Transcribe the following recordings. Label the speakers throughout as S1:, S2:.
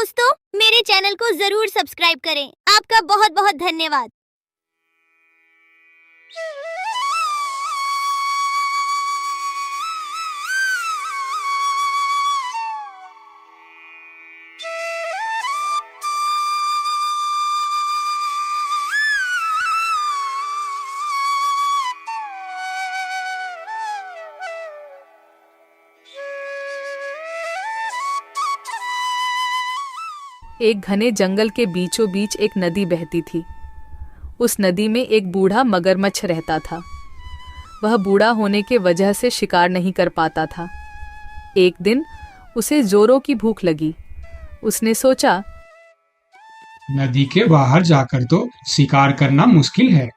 S1: दोस्तों, मेरे चैनल को जरूर सब्सक्राइब करें। आपका बहुत बहुत धन्यवाद।
S2: एक घने जंगल के बीचों बीच एक नदी बहती थी। उस नदी में एक बूढ़ा मगरमच्छ रहता था। वह बूढ़ा होने के वजह से शिकार नहीं कर पाता था। एक दिन उसे जोरों की भूख लगी। उसने सोचा,
S3: नदी के बाहर जाकर तो शिकार करना मुश्किल है।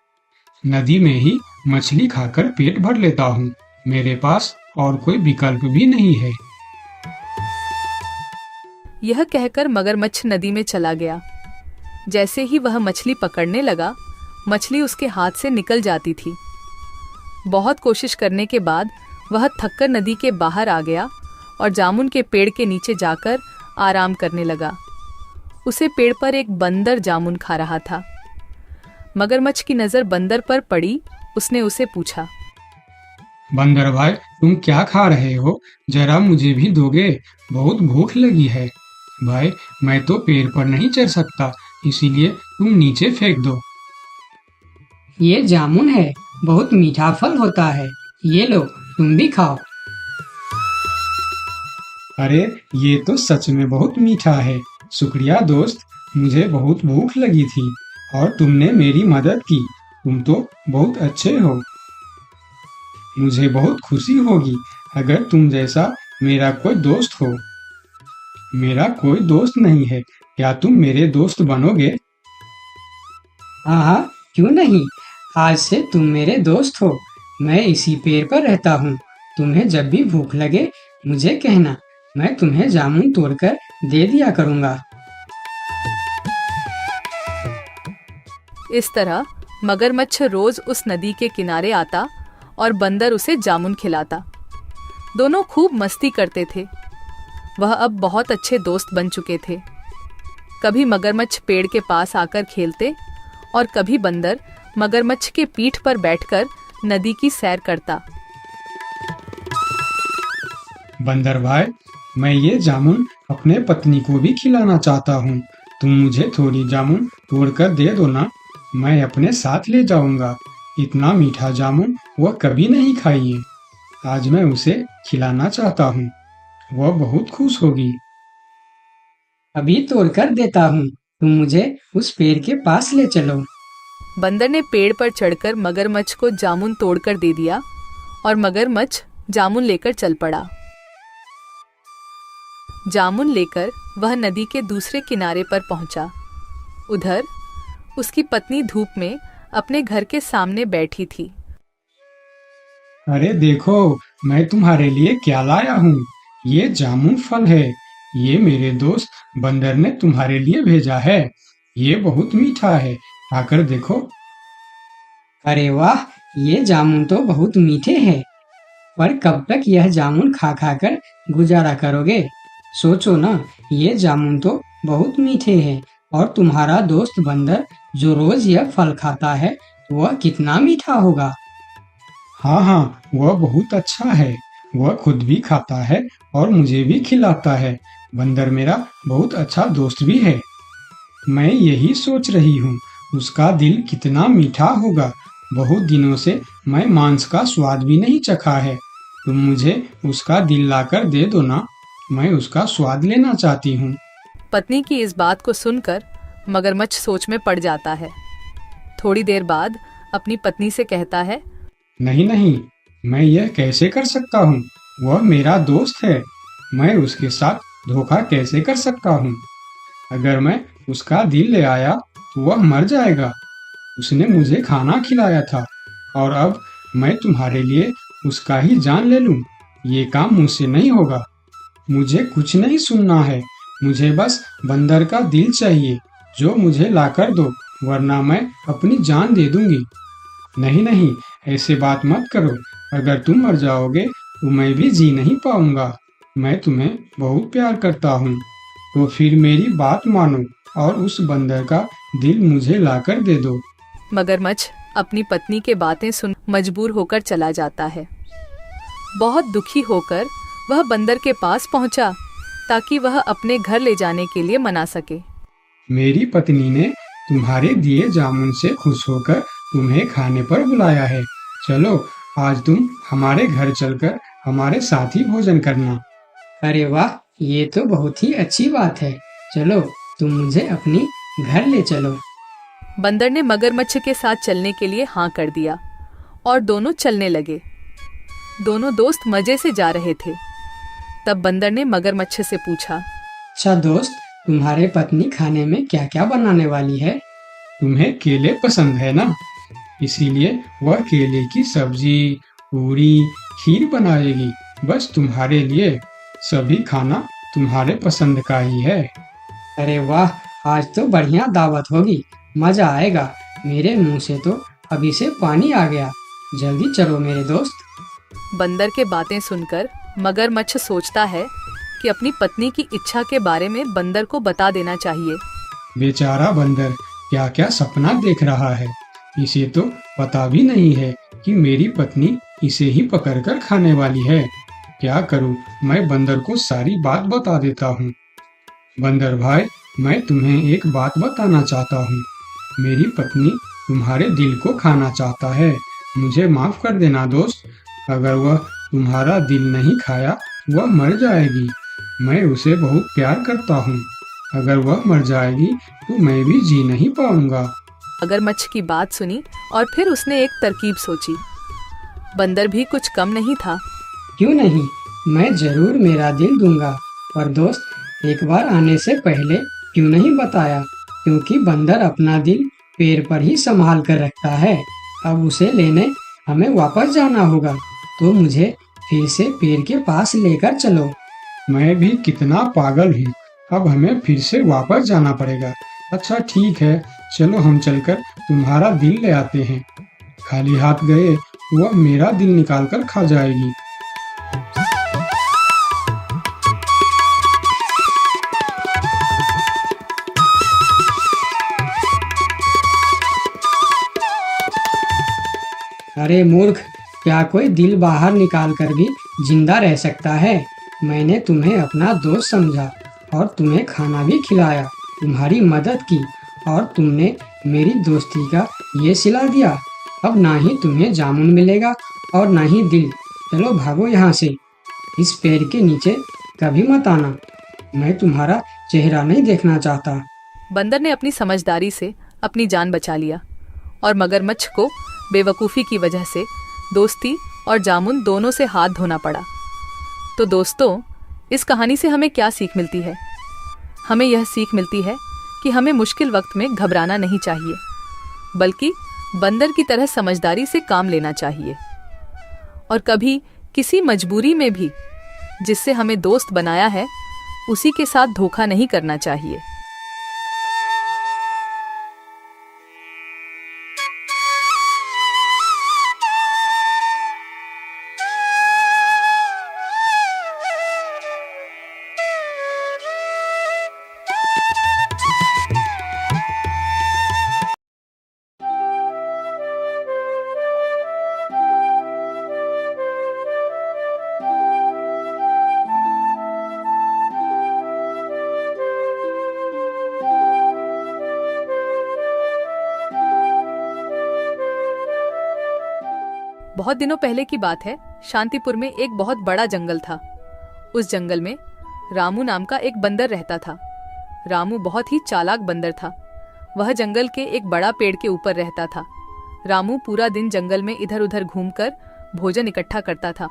S3: नदी में ही मछली खाकर पेट भर लेता हूँ। मेरे पास और कोई विकल्प भी नहीं है।
S2: यह कहकर मगरमच्छ नदी में चला गया। जैसे ही वह मछली पकड़ने लगा, मछली उसके हाथ से निकल जाती थी। बहुत कोशिश करने के बाद वह थककर नदी के बाहर आ गया और जामुन के पेड़ के नीचे जाकर आराम करने लगा। उसे पेड़ पर एक बंदर जामुन खा रहा था। मगरमच्छ की नजर बंदर पर पड़ी। उसने उसे पूछा,
S3: बंदर भाई, तुम क्या खा रहे हो? जरा मुझे भी दोगे? बहुत भूख लगी है। भाई, मैं तो पेड़ पर नहीं चढ़ सकता, इसीलिए तुम नीचे फेंक दो।
S4: ये जामुन है, बहुत मीठा फल होता है। ये लो, तुम भी खाओ।
S3: अरे, ये तो सच में बहुत मीठा है। शुक्रिया दोस्त, मुझे बहुत भूख लगी थी और तुमने मेरी मदद की। तुम तो बहुत अच्छे हो। मुझे बहुत खुशी होगी अगर तुम जैसा मेरा कोई दोस्त हो। मेरा कोई दोस्त नहीं है, क्या तुम मेरे दोस्त बनोगे?
S4: हाँ हाँ, क्यों नहीं। आज से तुम मेरे दोस्त हो। मैं इसी पेड़ पर रहता हूँ। तुम्हें जब भी भूख लगे मुझे कहना, मैं तुम्हें जामुन तोड़कर दे दिया करूँगा।
S2: इस तरह मगरमच्छ रोज उस नदी के किनारे आता और बंदर उसे जामुन खिलाता। दोनों खूब मस्ती करते थे। वह अब बहुत अच्छे दोस्त बन चुके थे। कभी मगरमच्छ पेड़ के पास आकर खेलते और कभी बंदर मगरमच्छ के पीठ पर बैठकर नदी की सैर करता।
S3: बंदर भाई, मैं ये जामुन अपने पत्नी को भी खिलाना चाहता हूँ। तुम मुझे थोड़ी जामुन तोड़कर दे दो ना, मैं अपने साथ ले जाऊंगा। इतना मीठा जामुन वह कभी नहीं खाई है। आज मैं उसे खिलाना चाहता हूँ। वह बहुत खुश होगी।
S4: अभी तोड़कर देता हूँ, तुम मुझे उस पेड़ के पास ले चलो।
S2: बंदर ने पेड़ पर चढ़कर मगरमच्छ को जामुन तोड़कर दे दिया और मगरमच्छ जामुन लेकर चल पड़ा। जामुन लेकर वह नदी के दूसरे किनारे पर पहुंचा। उधर उसकी पत्नी धूप में अपने घर के सामने बैठी थी।
S3: अरे देखो, मैं तुम्हारे लिए क्या लाया हूँ। ये जामुन फल है। ये मेरे दोस्त बंदर ने तुम्हारे लिए भेजा है। ये बहुत मीठा है, खाकर देखो।
S4: अरे वाह, ये जामुन तो बहुत मीठे हैं। पर कब तक यह जामुन खा खा कर गुजारा करोगे? सोचो ना, ये जामुन तो बहुत मीठे हैं और तुम्हारा दोस्त बंदर जो रोज यह फल खाता है, वह कितना मीठा होगा।
S3: हाँ हाँ, वह बहुत अच्छा है। वह खुद भी खाता है और मुझे भी खिलाता है। बंदर मेरा बहुत अच्छा दोस्त भी है। मैं यही सोच रही हूँ, उसका दिल कितना मीठा होगा। बहुत दिनों से मैं मांस का स्वाद भी नहीं चखा है। तुम मुझे उसका दिल लाकर दे दो ना, मैं उसका स्वाद लेना चाहती हूँ।
S2: पत्नी की इस बात को सुनकर मगरमच्छ सोच में पड़ जाता है। थोड़ी देर बाद अपनी पत्नी से कहता है,
S3: नहीं नहीं, मैं यह कैसे कर सकता हूँ? वह मेरा दोस्त है। मैं उसके साथ धोखा कैसे कर सकता हूँ? अगर मैं उसका दिल ले आया तो वह मर जाएगा। उसने मुझे खाना खिलाया था और अब मैं तुम्हारे लिए उसका ही जान ले लूं। ये काम मुझसे नहीं होगा। मुझे कुछ नहीं सुनना है। मुझे बस बंदर का दिल चाहिए जो मुझे लाकर दो, वरना मैं अपनी जान दे दूंगी। नहीं नहीं, ऐसे बात मत करो। अगर तुम मर जाओगे तो मैं भी जी नहीं पाऊंगा। मैं तुम्हें बहुत प्यार करता हूँ। तो फिर मेरी बात मानो और उस बंदर का दिल मुझे लाकर दे दो।
S2: मगरमच्छ अपनी पत्नी के बातें सुन मजबूर होकर चला जाता है। बहुत दुखी होकर वह बंदर के पास पहुंचा ताकि वह अपने घर ले जाने के लिए मना सके।
S3: मेरी पत्नी ने तुम्हारे दिए जामुन से खुश होकर तुम्हें खाने पर बुलाया है। चलो आज तुम हमारे घर चलकर हमारे साथ ही भोजन करना।
S4: अरे वाह, ये तो बहुत ही अच्छी बात है। चलो तुम मुझे अपनी घर ले चलो।
S2: बंदर ने मगरमच्छ के साथ चलने के लिए हाँ कर दिया और दोनों चलने लगे। दोनों दोस्त मजे से जा रहे थे। तब बंदर ने मगरमच्छ से पूछा,
S4: अच्छा दोस्त, तुम्हारे पत्नी खाने में क्या क्या बनाने वाली है?
S3: तुम्हें केले पसंद है ना, इसीलिए वह केले की सब्जी, पूरी, खीर बनाएगी। बस तुम्हारे लिए। सभी खाना तुम्हारे पसंद का ही है।
S4: अरे वाह, आज तो बढ़िया दावत होगी, मजा आएगा। मेरे मुंह से तो अभी से पानी आ गया। जल्दी चलो मेरे दोस्त।
S2: बंदर के बातें सुनकर मगरमच्छ सोचता है कि अपनी पत्नी की इच्छा के बारे में बंदर को बता देना चाहिए।
S3: बेचारा बंदर क्या क्या सपना देख रहा है। इसे तो पता भी नहीं है कि मेरी पत्नी इसे ही पकड़कर खाने वाली है। क्या करूं, मैं बंदर को सारी बात बता देता हूँ। बंदर भाई, मैं तुम्हें एक बात बताना चाहता हूँ। मेरी पत्नी तुम्हारे दिल को खाना चाहता है। मुझे माफ कर देना दोस्त। अगर वह तुम्हारा दिल नहीं खाया, वह मर जाएगी। मैं उसे बहुत प्यार करता हूँ। अगर वह मर जाएगी तो मैं भी जी नहीं पाऊंगा।
S2: मगरमच्छ की बात सुनी और फिर उसने एक तरकीब सोची। बंदर भी कुछ कम नहीं था।
S4: क्यों नहीं, मैं जरूर मेरा दिल दूंगा। पर दोस्त, एक बार आने से पहले क्यों नहीं बताया? क्योंकि बंदर अपना दिल पेड़ पर ही संभाल कर रखता है। अब उसे लेने हमें वापस जाना होगा, तो मुझे फिर से पेड़ के पास लेकर चलो।
S3: मैं भी कितना पागल हूँ। अब हमें फिर से वापस जाना पड़ेगा। अच्छा ठीक है, चलो हम चलकर तुम्हारा दिल ले आते हैं। खाली हाथ गए वह मेरा दिल निकाल कर खा जाएगी।
S4: अरे मूर्ख, क्या कोई दिल बाहर निकाल कर भी जिंदा रह सकता है? मैंने तुम्हें अपना दोस्त समझा और तुम्हें खाना भी खिलाया, तुम्हारी मदद की, और तुमने मेरी दोस्ती का ये सिला दिया। अब ना ही तुम्हें जामुन मिलेगा और ना ही दिल। चलो भागो यहाँ से। इस पेड़ के नीचे कभी मत आना। मैं तुम्हारा चेहरा नहीं देखना चाहता।
S2: बंदर ने अपनी समझदारी से अपनी जान बचा लिया और मगरमच्छ को बेवकूफ़ी की वजह से दोस्ती और जामुन दोनों से हाथ धोना पड़ा। तो दोस्तों, इस कहानी से हमें क्या सीख मिलती है? हमें यह सीख मिलती है कि हमें मुश्किल वक्त में घबराना नहीं चाहिए, बल्कि बंदर की तरह समझदारी से काम लेना चाहिए। और कभी किसी मजबूरी में भी जिससे हमें दोस्त बनाया है, उसी के साथ धोखा नहीं करना चाहिए। बहुत दिनों पहले की बात है। शांतिपुर में एक बहुत बड़ा जंगल था। उस जंगल में रामू नाम का एक बंदर रहता था। रामू बहुत ही चालाक बंदर था। वह जंगल के एक बड़ा पेड़ के ऊपर रहता था। रामू पूरा दिन जंगल में इधर उधर घूमकर भोजन इकट्ठा करता था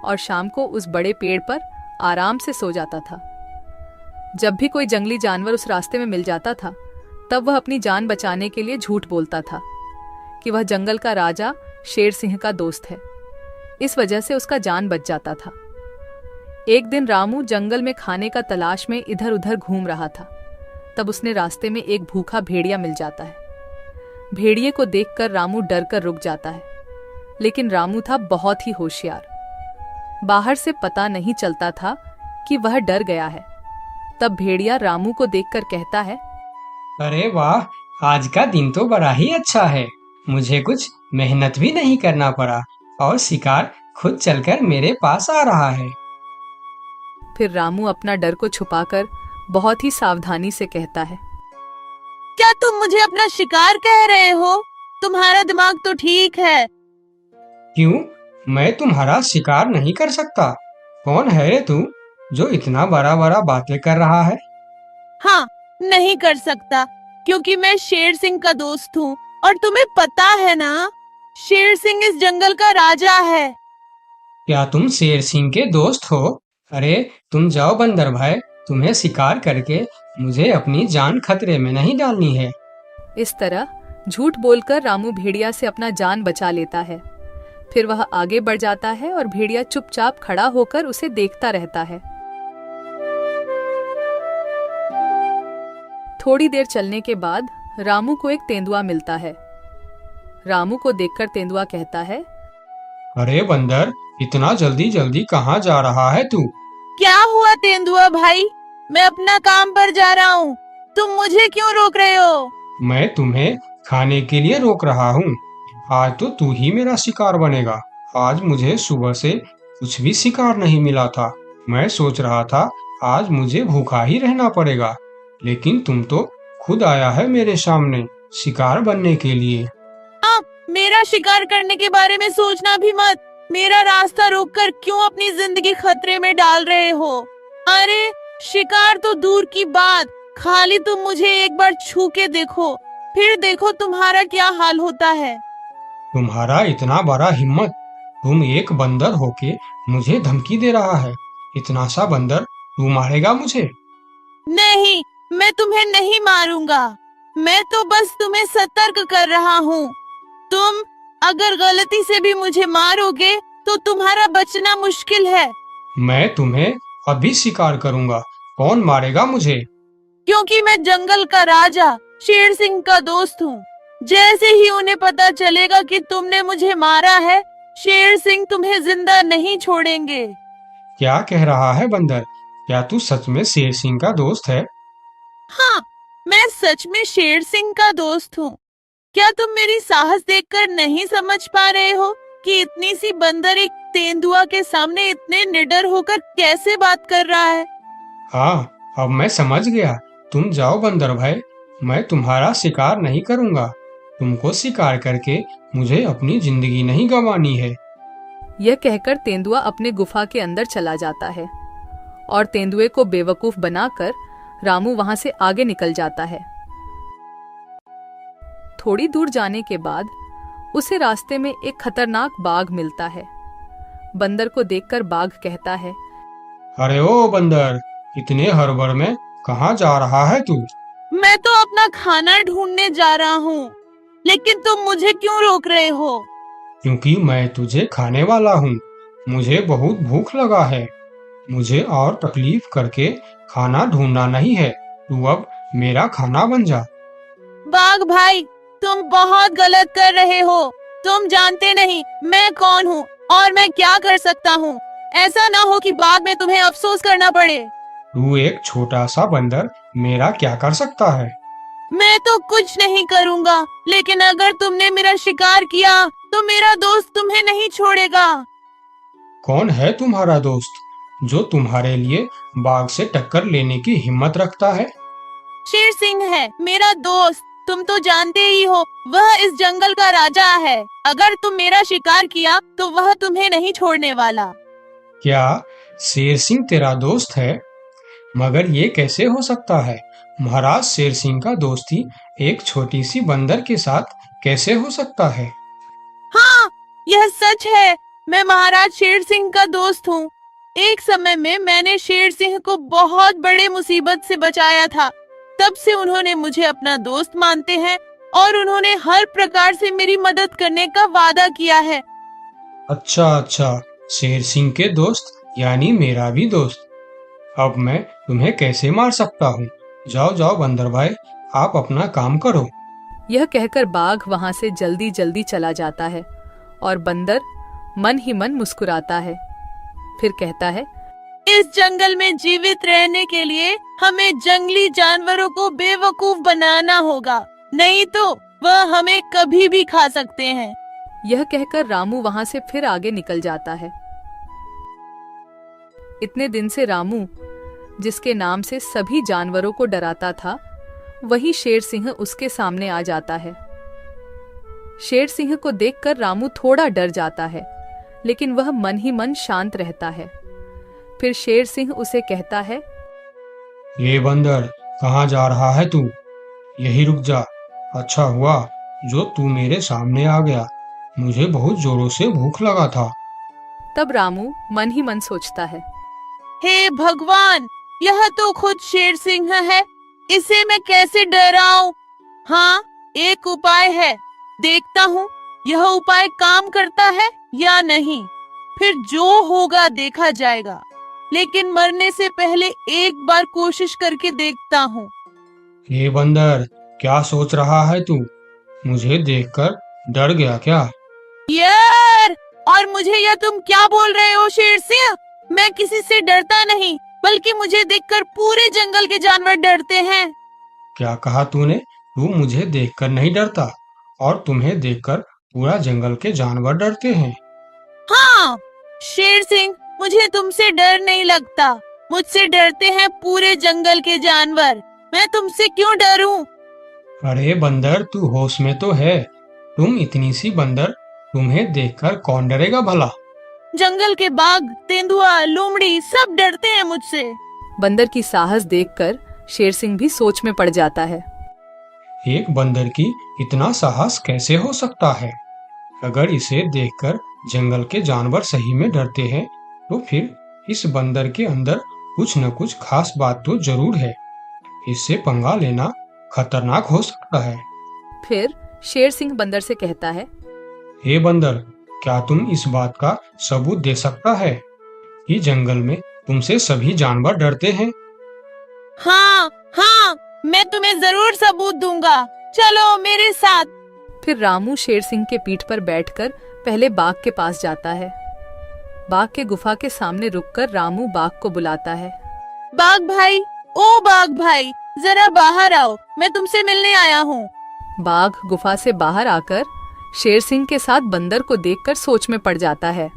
S2: और शाम को उस बड़े पेड़ पर आराम से सो जाता था। जब भी कोई जंगली जानवर उस रास्ते में मिल जाता था, तब वह अपनी जान बचाने के लिए झूठ बोलता था कि वह जंगल का राजा शेर सिंह का दोस्त है। इस वजह से उसका जान बच जाता था। एक दिन रामू जंगल में खाने का तलाश में इधर उधर घूम रहा था। तब उसने रास्ते में एक भूखा भेड़िया मिल जाता है। भेड़िए को देखकर रामू डर कर रुक जाता है, लेकिन रामू था बहुत ही होशियार। बाहर से पता नहीं चलता था कि वह डर गया है। तब भेड़िया रामू को देखकर कहता है,
S4: अरे वाह, आज का दिन तो बड़ा ही अच्छा है। मुझे कुछ मेहनत भी नहीं करना पड़ा और शिकार खुद चलकर मेरे पास आ रहा है।
S2: फिर रामू अपना डर को छुपाकर बहुत ही सावधानी से कहता है,
S5: क्या तुम मुझे अपना शिकार कह रहे हो? तुम्हारा दिमाग तो ठीक है।
S4: क्यों? मैं तुम्हारा शिकार नहीं कर सकता। कौन है रे तू जो इतना बड़ा बड़ा बातें कर रहा है?
S5: हाँ, नहीं कर सकता क्योंकि मैं शेर सिंह का दोस्त हूँ और तुम्हें पता है ना, शेर सिंह इस जंगल का राजा है।
S4: क्या तुम शेर सिंह के दोस्त हो? अरे तुम जाओ बंदर भाई, तुम्हें शिकार करके मुझे अपनी जान खतरे में नहीं डालनी है।
S2: इस तरह झूठ बोलकर रामू भेड़िया से अपना जान बचा लेता है। फिर वह आगे बढ़ जाता है और भेड़िया चुपचाप खड़ा होकर उसे देखता रहता है। थोड़ी देर चलने के बाद रामू को एक तेंदुआ मिलता है। रामू को देखकर तेंदुआ कहता है,
S4: अरे बंदर, इतना जल्दी जल्दी कहाँ जा रहा है तू?
S5: क्या हुआ तेंदुआ भाई? मैं अपना काम पर जा रहा हूँ, तुम मुझे क्यों रोक रहे हो?
S4: मैं तुम्हें खाने के लिए रोक रहा हूँ। आज तो तू ही मेरा शिकार बनेगा। आज मुझे सुबह से कुछ भी शिकार नहीं मिला था। मैं सोच रहा था आज मुझे भूखा ही रहना पड़ेगा, लेकिन तुम तो खुद आया है मेरे सामने शिकार बनने के लिए।
S5: मेरा शिकार करने के बारे में सोचना भी मत। मेरा रास्ता रोककर क्यों अपनी जिंदगी खतरे में डाल रहे हो? अरे शिकार तो दूर की बात, खाली तुम मुझे एक बार छू के देखो, फिर देखो तुम्हारा क्या हाल होता है।
S4: तुम्हारा इतना बड़ा हिम्मत! तुम एक बंदर होके मुझे धमकी दे रहा है। इतना सा बंदर तू मारेगा मुझे?
S5: नहीं, मैं तुम्हें नहीं मारूंगा। मैं तो बस तुम्हें सतर्क कर रहा हूँ। तुम अगर गलती से भी मुझे मारोगे तो तुम्हारा बचना मुश्किल है।
S4: मैं तुम्हें अभी शिकार करूंगा। कौन मारेगा मुझे?
S5: क्योंकि मैं जंगल का राजा शेर सिंह का दोस्त हूँ। जैसे ही उन्हें पता चलेगा कि तुमने मुझे मारा है, शेर सिंह तुम्हें जिंदा नहीं छोड़ेंगे।
S4: क्या कह रहा है बंदर? क्या तू सच में शेर सिंह का दोस्त है?
S5: हाँ, मैं सच में शेर सिंह का दोस्त हूँ। क्या तुम मेरी साहस देखकर नहीं समझ पा रहे हो कि इतनी सी बंदर एक तेंदुआ के सामने इतने निडर होकर कैसे बात कर रहा है?
S4: हाँ, अब मैं समझ गया। तुम जाओ बंदर भाई, मैं तुम्हारा शिकार नहीं करूंगा। तुमको शिकार करके मुझे अपनी जिंदगी नहीं गंवानी है।
S2: यह कहकर तेंदुआ अपने गुफा के अंदर चला जाता है और तेंदुए को बेवकूफ बनाकर रामू वहां से आगे निकल जाता है। थोड़ी दूर जाने के बाद उसे रास्ते में एक खतरनाक बाघ मिलता है। बंदर को देखकर बाघ कहता है,
S4: अरे ओ बंदर, इतने हड़बड़ में कहाँ जा रहा है तू?
S5: मैं तो अपना खाना ढूंढने जा रहा हूँ, लेकिन तुम मुझे क्यों रोक रहे हो?
S4: क्योंकि मैं तुझे खाने वाला हूँ। मुझे बहुत भूख लगा है। मुझे और तकलीफ करके खाना ढूंढना नहीं है। तू अब मेरा खाना बन जा।
S5: बाघ भाई, तुम बहुत गलत कर रहे हो। तुम जानते नहीं मैं कौन हूँ और मैं क्या कर सकता हूँ। ऐसा ना हो कि बाद में तुम्हें अफसोस करना पड़े।
S4: तू एक छोटा सा बंदर मेरा क्या कर सकता है?
S5: मैं तो कुछ नहीं करूँगा, लेकिन अगर तुमने मेरा शिकार किया तो मेरा दोस्त तुम्हें नहीं छोड़ेगा।
S4: कौन है तुम्हारा दोस्त जो तुम्हारे लिए बाघ से टक्कर लेने की हिम्मत रखता है?
S5: शेर सिंह है मेरा दोस्त। तुम तो जानते ही हो, वह इस जंगल का राजा है। अगर तुम मेरा शिकार किया तो वह तुम्हें नहीं छोड़ने वाला।
S4: क्या शेर सिंह तेरा दोस्त है? मगर ये कैसे हो सकता है? महाराज शेर सिंह का दोस्ती एक छोटी सी बंदर के साथ कैसे हो सकता है?
S5: हाँ, यह सच है। मैं महाराज शेर सिंह का दोस्त हूँ। एक समय में मैंने शेर सिंह को बहुत बड़े मुसीबत से बचाया था। तब से उन्होंने मुझे अपना दोस्त मानते हैं और उन्होंने हर प्रकार से मेरी मदद करने का वादा किया है।
S4: अच्छा, शेर सिंह के दोस्त यानी मेरा भी दोस्त। अब मैं तुम्हें कैसे मार सकता हूँ? जाओ जाओ बंदर भाई, आप अपना काम करो।
S2: यह कहकर बाघ वहां से जल्दी जल्दी चला जाता है और बंदर मन ही मन मुस्कुराता है। फिर कहता है,
S5: इस जंगल में जीवित रहने के लिए हमें जंगली जानवरों को बेवकूफ बनाना होगा, नहीं तो वह हमें कभी भी खा सकते हैं।
S2: यह कहकर रामू वहां से फिर आगे निकल जाता है। इतने दिन से रामू, जिसके नाम से सभी जानवरों को डराता था, वही शेर सिंह उसके सामने आ जाता है। शेर सिंह को देखकर रामू थोड़ा डर जाता है, लेकिन वह मन ही मन शांत रहता है। फिर शेर सिंह उसे कहता है,
S3: ये बंदर, कहाँ जा रहा है तू? यही रुक जा। अच्छा हुआ जो तू मेरे सामने आ गया, मुझे बहुत जोरों से भूख लगा था।
S2: तब रामू मन ही मन सोचता है,
S5: हे भगवान, यह तो खुद शेर सिंह है, इसे मैं कैसे डराऊं? हाँ, एक उपाय है, देखता हूँ यह उपाय काम करता है या नहीं, फिर जो होगा देखा जाएगा। लेकिन मरने से पहले एक बार कोशिश करके देखता हूँ।
S3: ये बंदर, क्या सोच रहा है तू? मुझे देखकर डर गया क्या?
S5: यार, और मुझे यह तुम क्या बोल रहे हो शेर सिंह? मैं किसी से डरता नहीं, बल्कि मुझे देखकर पूरे जंगल के जानवर डरते हैं।
S3: क्या कहा तूने? तू मुझे देखकर नहीं डरता और तुम्हें देखकर पूरा जंगल के जानवर डरते हैं?
S5: हाँ शेर सिंह, मुझे तुमसे डर नहीं लगता, मुझसे डरते हैं पूरे जंगल के जानवर। मैं तुमसे क्यों डरूं?
S3: अरे बंदर, तू होश में तो है? तुम इतनी सी बंदर, तुम्हें देखकर कौन डरेगा भला?
S5: जंगल के बाघ, तेंदुआ, लोमड़ी सब डरते हैं मुझसे।
S2: बंदर की साहस देखकर शेर सिंह भी सोच में पड़ जाता है।
S3: एक बंदर की इतना साहस कैसे हो सकता है? अगर इसे देखकर जंगल के जानवर सही में डरते हैं, तो फिर इस बंदर के अंदर कुछ न कुछ खास बात तो जरूर है। इससे पंगा लेना खतरनाक हो सकता है।
S2: फिर शेर सिंह बंदर से कहता है,
S3: हे बंदर, क्या तुम इस बात का सबूत दे सकता है कि जंगल में तुमसे सभी जानवर डरते हैं?
S5: हाँ हाँ, मैं तुम्हें जरूर सबूत दूंगा, चलो मेरे साथ।
S2: फिर रामू शेर सिंह के पीठ पर बैठकर पहले बाघ के पास जाता है। बाघ के गुफा के सामने रुककर रामू बाघ को बुलाता है।
S5: बाघ भाई, ओ बाघ भाई, जरा बाहर आओ, मैं तुमसे मिलने आया हूँ।
S2: बाघ गुफा से बाहर आकर शेर सिंह के साथ बंदर को देखकर सोच में पड़ जाता है।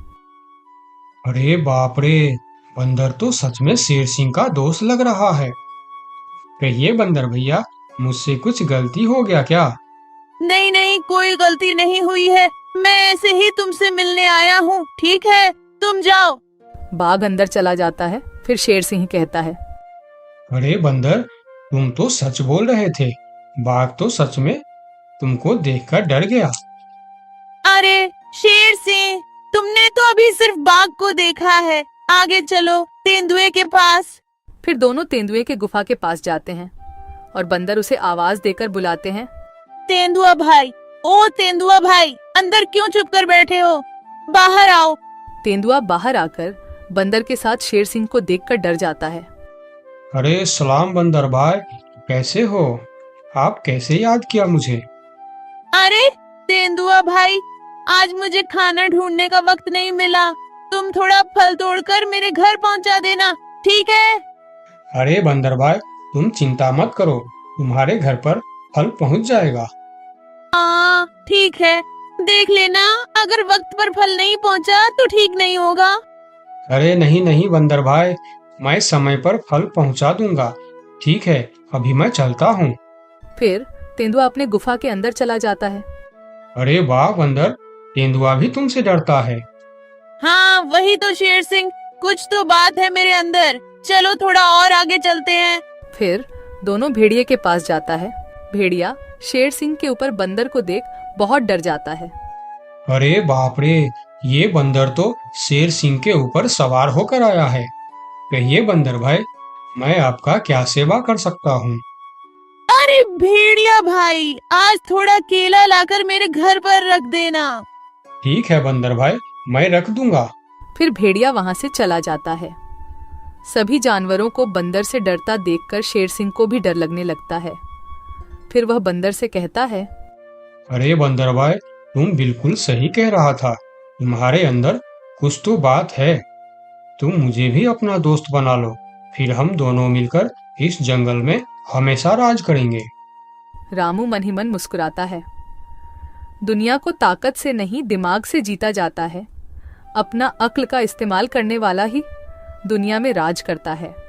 S3: अरे बाप रे, बंदर तो सच में शेर सिंह का दोस्त लग रहा है। कहिए बंदर भैया, मुझसे कुछ गलती हो गया क्या?
S5: नहीं नहीं, कोई गलती नहीं हुई है, मैं ऐसे ही तुमसे मिलने आया हूँ, ठीक है, तुम जाओ।
S2: बाघ अंदर चला जाता है। फिर शेर सिंह कहता है,
S3: अरे बंदर, तुम तो सच बोल रहे थे। बाघ तो सच में तुमको देखकर डर गया।
S5: अरे शेर सिंह, तुमने तो अभी सिर्फ बाघ को देखा है, आगे चलो तेंदुए के पास।
S2: फिर दोनों तेंदुए के गुफा के पास जाते हैं और बंदर उसे आवाज देकर बुलाते हैं।
S5: तेंदुआ भाई, ओ तेंदुआ भाई, अंदर क्यों चुप कर बैठे हो, बाहर आओ।
S2: तेंदुआ बाहर आकर बंदर के साथ शेर सिंह को देखकर डर जाता है।
S3: अरे सलाम बंदर भाई, कैसे हो? आप कैसे याद किया मुझे?
S5: अरे तेंदुआ भाई, आज मुझे खाना ढूंढने का वक्त नहीं मिला, तुम थोड़ा फल तोड़कर मेरे घर पहुंचा देना, ठीक है?
S3: अरे बंदर भाई, तुम चिंता मत करो, तुम्हारे घर पर फल पहुंच जाएगा।
S5: हाँ ठीक है, देख लेना, अगर वक्त पर फल नहीं पहुंचा तो ठीक नहीं होगा।
S3: अरे नहीं नहीं बंदर भाई, मैं समय पर फल पहुंचा दूंगा। ठीक है, अभी मैं चलता हूँ।
S2: फिर तेंदुआ अपने गुफा के अंदर चला जाता है।
S3: अरे वाह बंदर, तेंदुआ भी तुमसे डरता है।
S5: हाँ वही तो शेर सिंह, कुछ तो बात है मेरे अंदर, चलो थोड़ा और आगे चलते हैं।
S2: फिर दोनों भेड़िए के पास जाता है। भेड़िया शेर सिंह के ऊपर बंदर को देख बहुत डर जाता है।
S3: अरे बाप रे, ये बंदर तो शेर सिंह के ऊपर सवार होकर आया है। कहिए बंदर भाई, मैं आपका क्या सेवा कर सकता हूँ?
S5: अरे भेड़िया भाई, आज थोड़ा केला लाकर मेरे घर पर रख देना।
S3: ठीक है बंदर भाई, मैं रख दूंगा।
S2: फिर भेड़िया वहां से चला जाता है। सभी जानवरों को बंदर से डरता देखकर शेर सिंह को भी डर लगने लगता है। फिर वह बंदर से कहता है,
S3: अरे बंदर भाई, तुम बिल्कुल सही कह रहा था, तुम्हारे अंदर कुछ तो बात है। तुम मुझे भी अपना दोस्त बना लो, फिर हम दोनों मिलकर इस जंगल में हमेशा राज करेंगे।
S2: रामू मन ही मन मुस्कुराता है। दुनिया को ताकत से नहीं दिमाग से जीता जाता है। अपना अक्ल का इस्तेमाल करने वाला ही दुनिया में राज करता है।